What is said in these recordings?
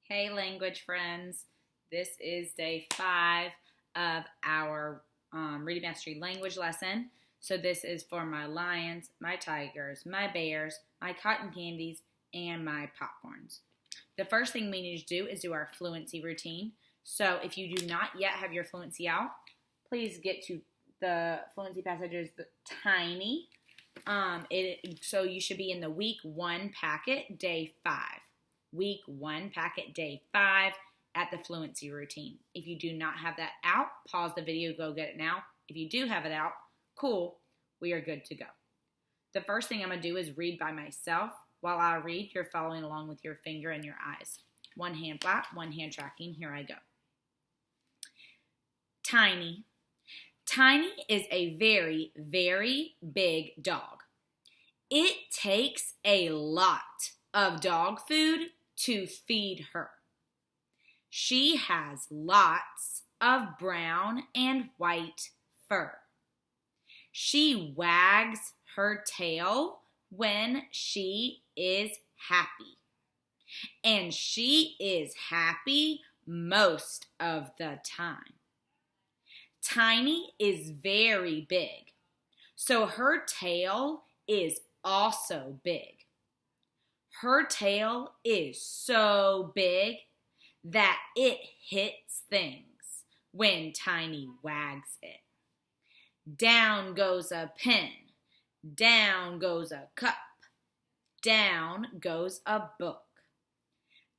Hey, language friends. This is day 5 of our Reading Mastery language lesson. So this is for my lions, my tigers, my bears, my cotton candies, and my popcorns. The first thing we need to do is do our fluency routine. So if you do not yet have your fluency out, please get to the fluency passages tiny. So you should be in the week 1 packet, day 5. Week 1 packet, day 5 at the fluency routine. If you do not have that out, pause the video, go get it now. If you do have it out, cool, we are good to go. The first thing I'm going to do is read by myself. While I read, you're following along with your finger and your eyes. One hand flat, one hand tracking. Here I go. Tiny. Tiny is a very, very big dog. It takes a lot of dog food to feed her. She has lots of brown and white fur. She wags her tail when she is happy. And she is happy most of the time. Tiny is very big, so her tail is also big. Her tail is so big that it hits things when Tiny wags it. Down goes a pen. Down goes a cup. Down goes a book.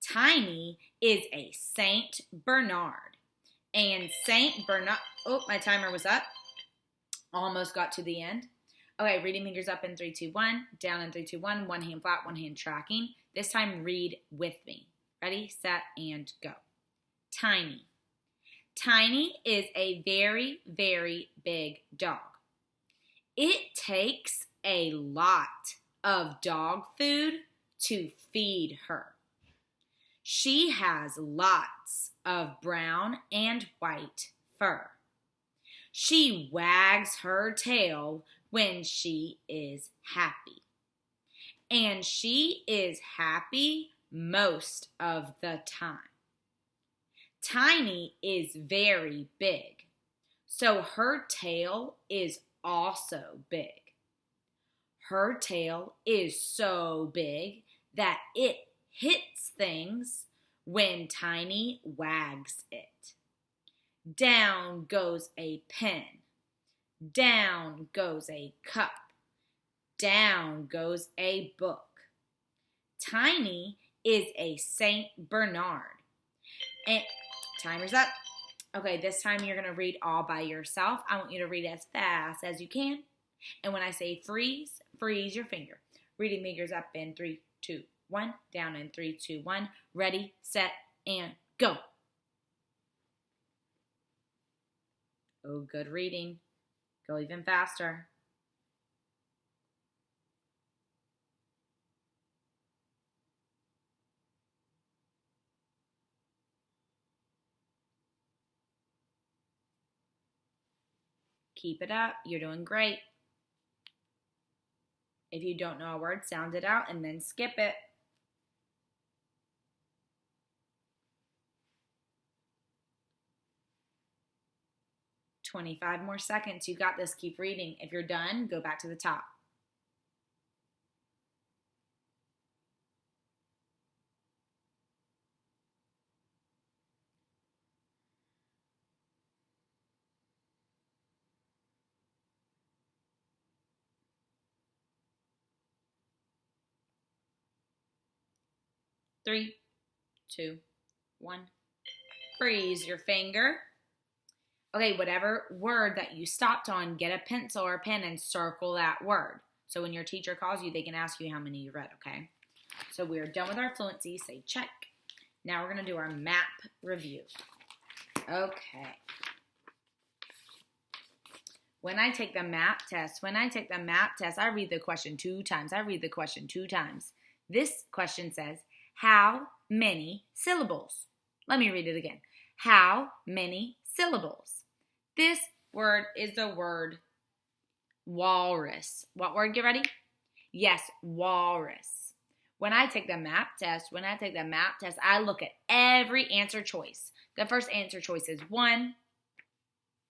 Tiny is a Saint Bernard. And Saint Bernard, my timer was up. Almost got to the end. Okay, reading fingers up in 3, 2, 1, down in 3, 2, 1, one hand flat, one hand tracking. This time, read with me. Ready, set, and go. Tiny. Tiny is a very, very big dog. It takes a lot of dog food to feed her. She has lots of brown and white fur. She wags her tail when she is happy. And she is happy most of the time. Tiny is very big, so her tail is also big. Her tail is so big that it hits things when Tiny wags it. Down goes a pen. Down goes a cup. Down goes a book. Tiny is a Saint Bernard. And timer's up. Okay, this time you're going to read all by yourself. I want you to read as fast as you can. And when I say freeze, freeze your finger. Reading fingers up in 3, 2, 1. Down in 3, 2, 1. Ready, set, and go. Oh, good reading. Go even faster. Keep it up. You're doing great. If you don't know a word, sound it out and then skip it. "25 more seconds. You got this. Keep reading. If you're done, go back to the top. Three, 2, 1. Freeze your finger. Okay, whatever word that you stopped on, get a pencil or a pen and circle that word. So when your teacher calls you, they can ask you how many you read, okay? So we're done with our fluency. Say check. Now we're going to do our map review. Okay. When I take the map test, I read the question 2 times. This question says, how many syllables? Let me read it again. How many syllables? This word is the word walrus. What word? Get ready? Yes, walrus. When I take the map test, I look at every answer choice. The first answer choice is 1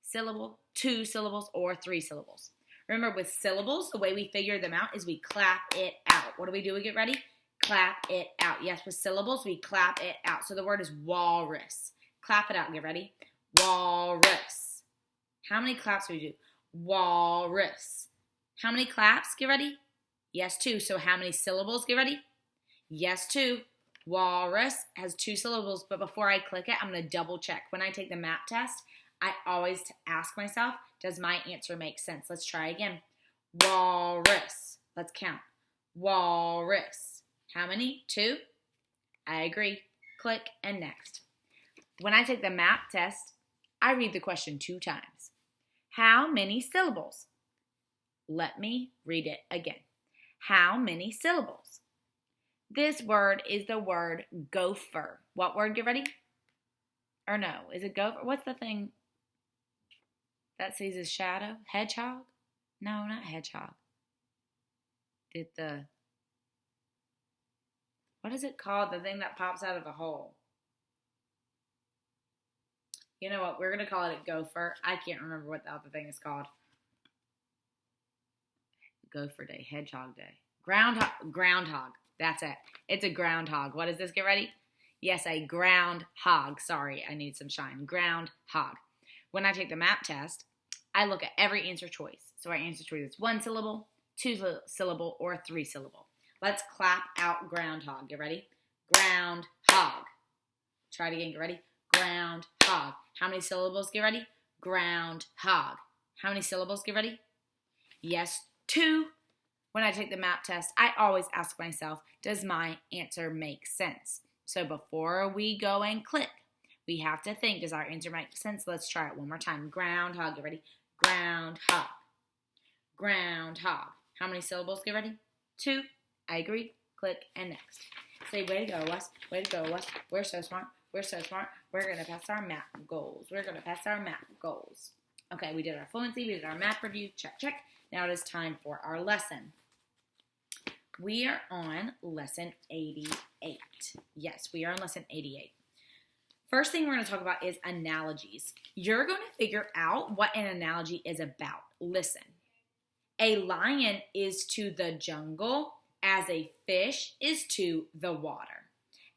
syllable, 2 syllables, or 3 syllables. Remember, with syllables, the way we figure them out is we clap it out. What do? We get ready? Clap it out. Yes, with syllables, we clap it out. So the word is walrus. Clap it out. Get ready? Walrus. How many claps do we do? Walrus. How many claps? Get ready? Yes, 2. So how many syllables? Get ready? Yes, 2. Walrus has 2 syllables, but before I click it, I'm going to double check. When I take the map test, I always ask myself, does my answer make sense? Let's try again. Walrus. Let's count. Walrus. How many? 2. I agree. Click and next. When I take the map test, I read the question 2 times. How many syllables? Let me read it again. How many syllables? This word is the word gopher. What word? Get ready? Or no, is it gopher? What's the thing that sees his shadow? Hedgehog? No, not hedgehog. What is it called? The thing that pops out of a hole. You know what? We're going to call it a gopher. I can't remember what the other thing is called. Gopher day, hedgehog day. Groundhog. That's it. It's a groundhog. What is this? Get ready? Yes, a groundhog. Sorry, I need some shine. Groundhog. When I take the map test, I look at every answer choice. So our answer choice is 1 syllable, 2 syllable, or 3 syllable. Let's clap out groundhog. Get ready? Groundhog. Try it again. Get ready? Groundhog. How many syllables? Get ready? Groundhog. How many syllables? Get ready? Yes, 2. When I take the map test, I always ask myself, does my answer make sense? So before we go and click, we have to think, does our answer make sense? Let's try it one more time. Groundhog. Get ready? Groundhog. Groundhog. How many syllables? Get ready? 2. I agree. Click and next. Say, way to go, Wes. Way to go, Wes. We're so smart. We're so smart. We're going to pass our math goals. We're going to pass our math goals. Okay, we did our fluency. We did our math review. Check, check. Now it is time for our lesson. We are on lesson 88. Yes, we are on lesson 88. First thing we're going to talk about is analogies. You're going to figure out what an analogy is about. Listen. A lion is to the jungle as a fish is to the water.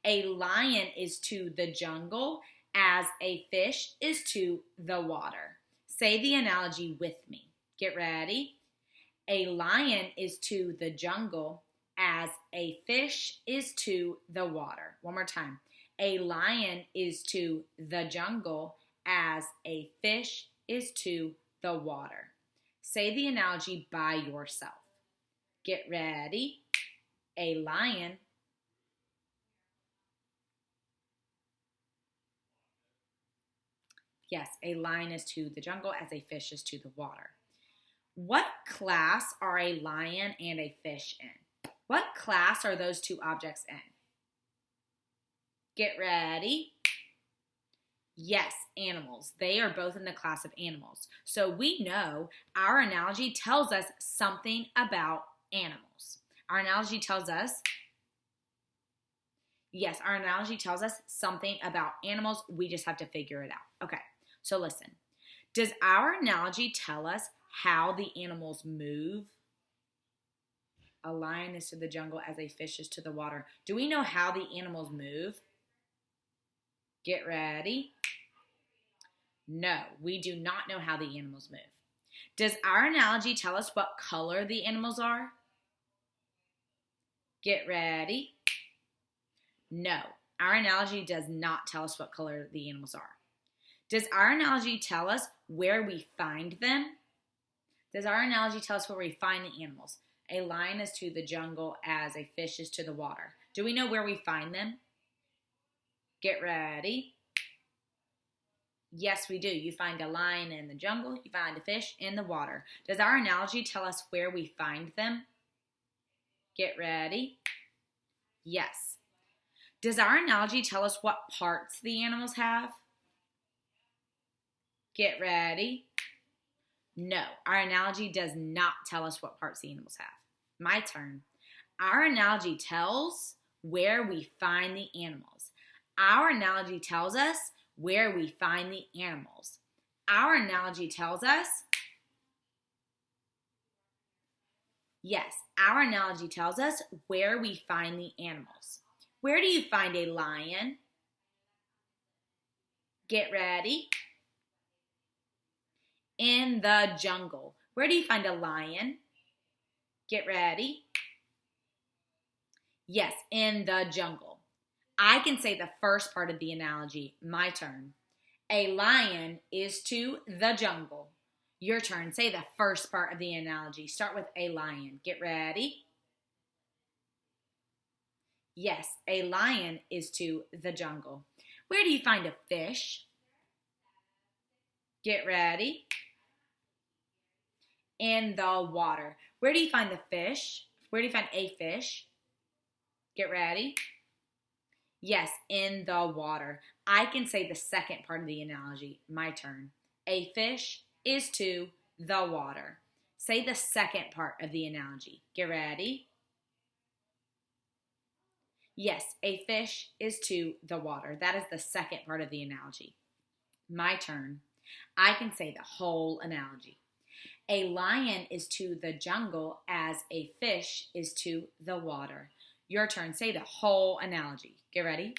A lion is to the jungle as a fish is to the water. Say the analogy with me. Get ready. A lion is to the jungle as a fish is to the water. One more time. A lion is to the jungle as a fish is to the water. Say the analogy by yourself. Get ready. A lion Yes, a lion is to the jungle as a fish is to the water. What class are a lion and a fish in? What class are those 2 objects in? Get ready. Yes, animals. They are both in the class of animals. So we know our analogy tells us something about animals. Our analogy tells us something about animals. We just have to figure it out. Okay, so listen. Does our analogy tell us how the animals move? A lion is to the jungle as a fish is to the water. Do we know how the animals move? Get ready. No, we do not know how the animals move. Does our analogy tell us what color the animals are? Get ready. No, our analogy does not tell us what color the animals are. Does our analogy tell us where we find them? Does our analogy tell us where we find the animals? A lion is to the jungle as a fish is to the water. Do we know where we find them? Get ready. Yes, we do. You find a lion in the jungle. You find a fish in the water. Does our analogy tell us where we find them? Get ready. Yes. Does our analogy tell us what parts the animals have? Get ready. No, our analogy does not tell us what parts the animals have. My turn. Our analogy tells where we find the animals. Our analogy tells us where we find the animals. Our analogy tells us, yes, our analogy tells us where we find the animals. Where do you find a lion? Get ready. In the jungle. Where do you find a lion? Get ready. Yes, in the jungle. I can say the first part of the analogy. My turn. A lion is to the jungle. Your turn. Say the first part of the analogy. Start with a lion. Get ready. Yes, a lion is to the jungle. Where do you find a fish? Get ready. In the water. Where do you find the fish? Where do you find a fish? Get ready. Yes, in the water. I can say the second part of the analogy. My turn. A fish is to the water. Say the second part of the analogy. Get ready. Yes, a fish is to the water. That is the second part of the analogy. My turn. I can say the whole analogy. A lion is to the jungle as a fish is to the water. Your turn. Say the whole analogy. Get ready.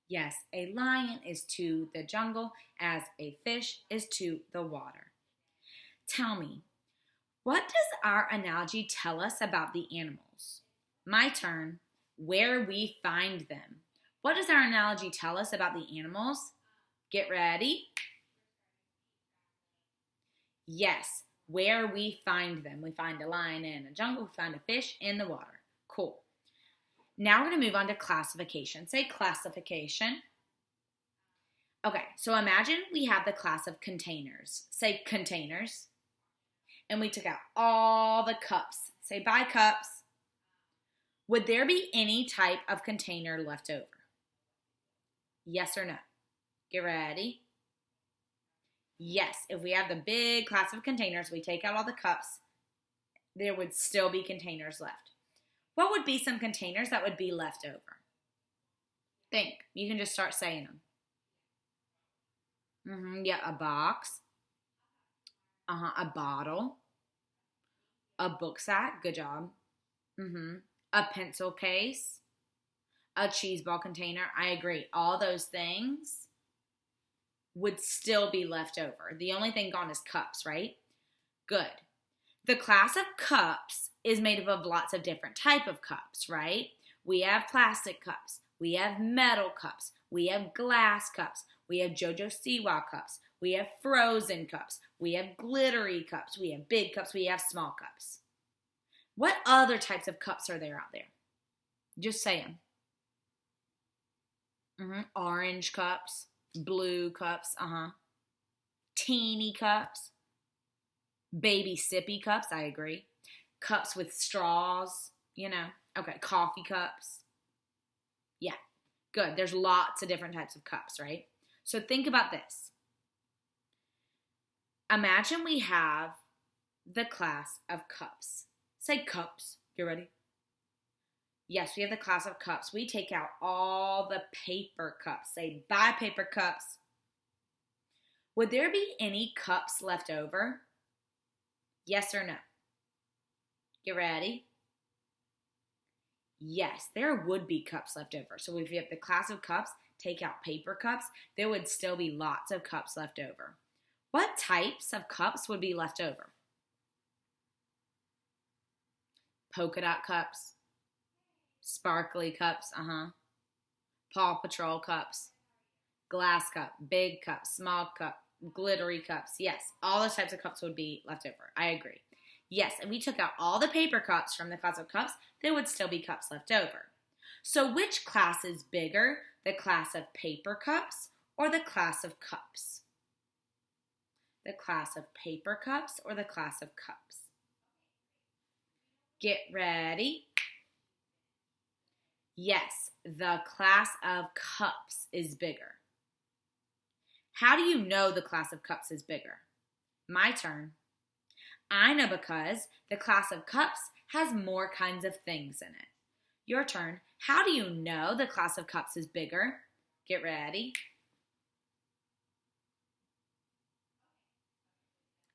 Yes, a lion is to the jungle as a fish is to the water. Tell me, what does our analogy tell us about the animals? My turn. Where we find them. What does our analogy tell us about the animals? Get ready. Yes, where we find them. We find a lion in a jungle. We find a fish in the water. Cool. Now we're going to move on to classification. Say classification. Okay, so imagine we have the class of containers. Say containers. And we took out all the cups. Say bye cups. Would there be any type of container left over? Yes or no? Get ready. Yes, if we have the big class of containers, we take out all the cups, there would still be containers left. What would be some containers that would be left over? Think. You can just start saying them. Yeah, a box. A bottle. A book sack. Good job. A pencil case. A cheese ball container. I agree. All those things would still be left over. The only thing gone is cups, right? Good. The class of cups is made up of lots of different type of cups, right? We have plastic cups. We have metal cups. We have glass cups. We have JoJo Siwa cups. We have frozen cups. We have glittery cups. We have big cups. We have small cups. What other types of cups are there out there? Just say them. Orange cups. Blue cups. Teeny cups. Baby sippy cups. I agree. Cups with straws. Okay, coffee cups. Yeah, good. There's lots of different types of cups, right? So think about this. Imagine we have the class of cups. Say cups. You ready? Yes, we have the class of cups. We take out all the paper cups. Say bye, paper cups. Would there be any cups left over? Yes or no? Get ready. Yes, there would be cups left over. So if you have the class of cups, take out paper cups, there would still be lots of cups left over. What types of cups would be left over? Polka dot cups, sparkly cups, Paw Patrol cups, glass cup, big cup, small cup, glittery cups. Yes, all those types of cups would be left over. I agree. Yes, and we took out all the paper cups from the class of cups, there would still be cups left over. So which class is bigger, the class of paper cups or the class of cups? The class of paper cups or the class of cups? Get ready. Yes, the class of cups is bigger. How do you know the class of cups is bigger? My turn. I know because the class of cups has more kinds of things in it. Your turn. How do you know the class of cups is bigger? Get ready.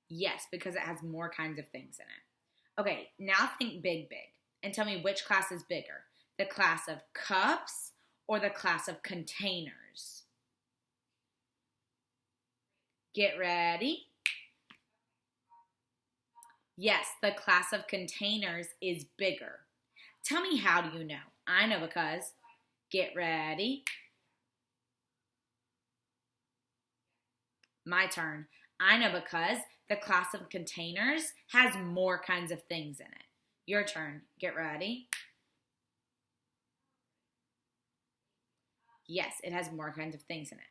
Yes, because it has more kinds of things in it. Okay, now think big, and tell me which class is bigger, the class of cups or the class of containers. Get ready. Yes, the class of containers is bigger. Tell me, how do you know? I know because. Get ready. My turn. I know because the class of containers has more kinds of things in it. Your turn. Get ready. Yes, it has more kinds of things in it.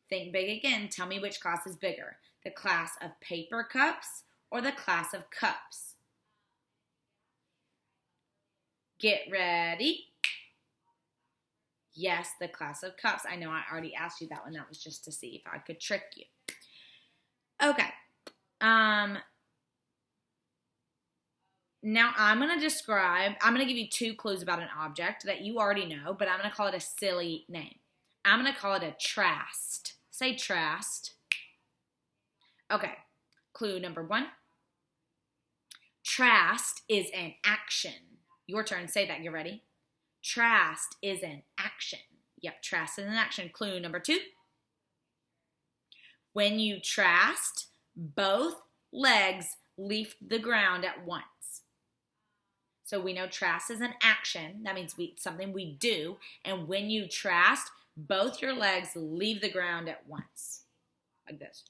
Think big again. Tell me which class is bigger, the class of paper cups or the class of cups. Get ready. Yes, the class of cups. I know I already asked you that one. That was just to see if I could trick you. Okay. Now I'm going to give you 2 clues about an object that you already know, but I'm going to call it a silly name. I'm going to call it a trast. Say trast. Okay. Clue number 1. Trast is an action. Your turn. Say that. You ready? Trast is an action. Yep, trast is an action. Clue number 2. When you trast, both legs leave the ground at once. So we know trast is an action. That means something we do. And when you trast, both your legs leave the ground at once. Like this.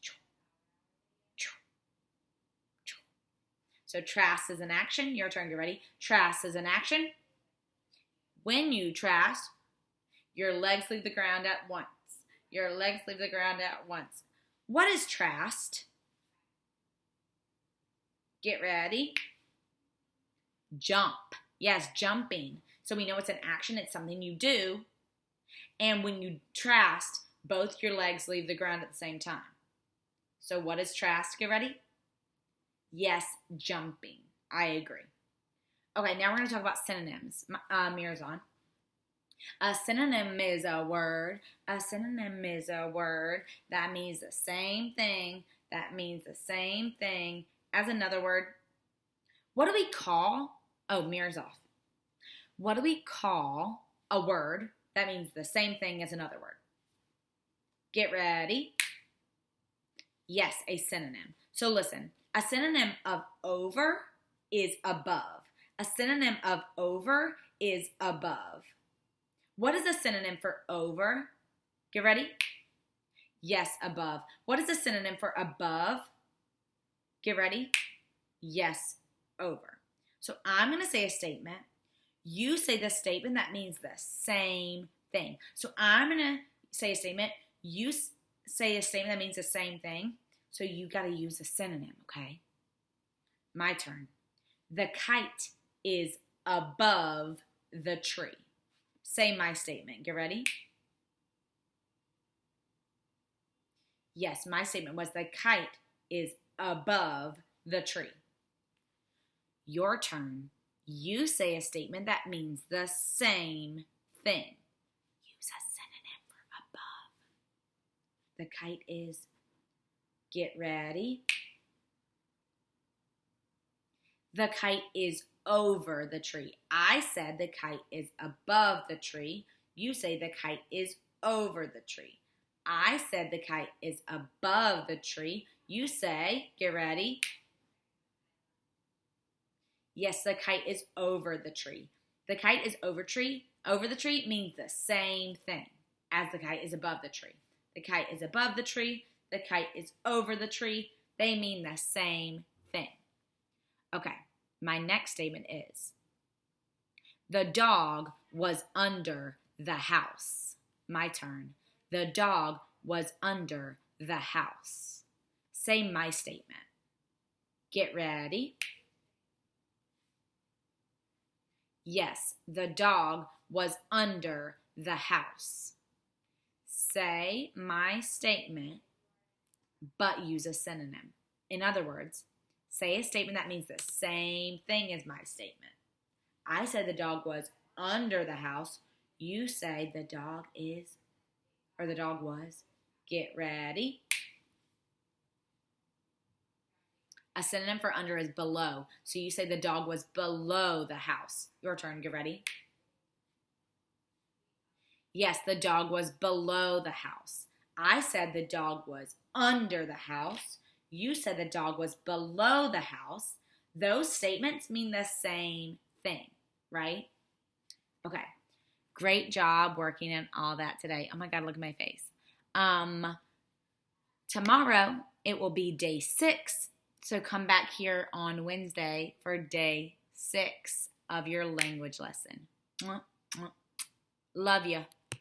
So trast is an action. Your turn. Get ready. Trast is an action. When you trast, your legs leave the ground at once. Your legs leave the ground at once. What is trast? Get ready. Jump. Yes, jumping. So we know it's an action. It's something you do. And when you trast, both your legs leave the ground at the same time. So what is trast? Get ready. Yes, jumping. I agree. Okay, now we're going to talk about synonyms. Mirror's on. A synonym is a word. A synonym is a word that means the same thing. That means the same thing as another word. What do we call? Oh, mirror's off. What do we call a word that means the same thing as another word? Get ready. Yes, a synonym. So listen, a synonym of over is above. A synonym of over is above. What is a synonym for over? Get ready. Yes, above. What is a synonym for above? Get ready. Yes, over. So I'm going to say a statement. You say the statement that means the same thing. So I'm going to say a statement. You say a statement that means the same thing. So you got to use a synonym, okay? My turn. The kite is above the tree. Say my statement. Get ready? Yes, my statement was the kite is above the tree. Your turn. You say a statement that means the same thing. Use a synonym for above. The kite is. Get ready. The kite is over the tree. I said the kite is above the tree. You say the kite is over the tree. I said the kite is above the tree. You say, get ready. Yes, the kite is over the tree. The kite is over the tree means the same thing as the kite is above the tree. The kite is above the tree. The kite is over the tree. They mean the same thing. Okay, my next statement is, the dog was under the house. My turn. The dog was under the house. Say my statement. Get ready. Yes, the dog was under the house. Say my statement, but use a synonym. In other words, say a statement that means the same thing as my statement. I said the dog was under the house. You say the dog was. Get ready. A synonym for under is below. So you say the dog was below the house. Your turn. Get ready. Yes, the dog was below the house. I said the dog was under the house. You said the dog was below the house. Those statements mean the same thing, right? Okay. Great job working on all that today. Oh my God, look at my face. Tomorrow, it will be day 6. So come back here on Wednesday for day 6 of your language lesson. Love you.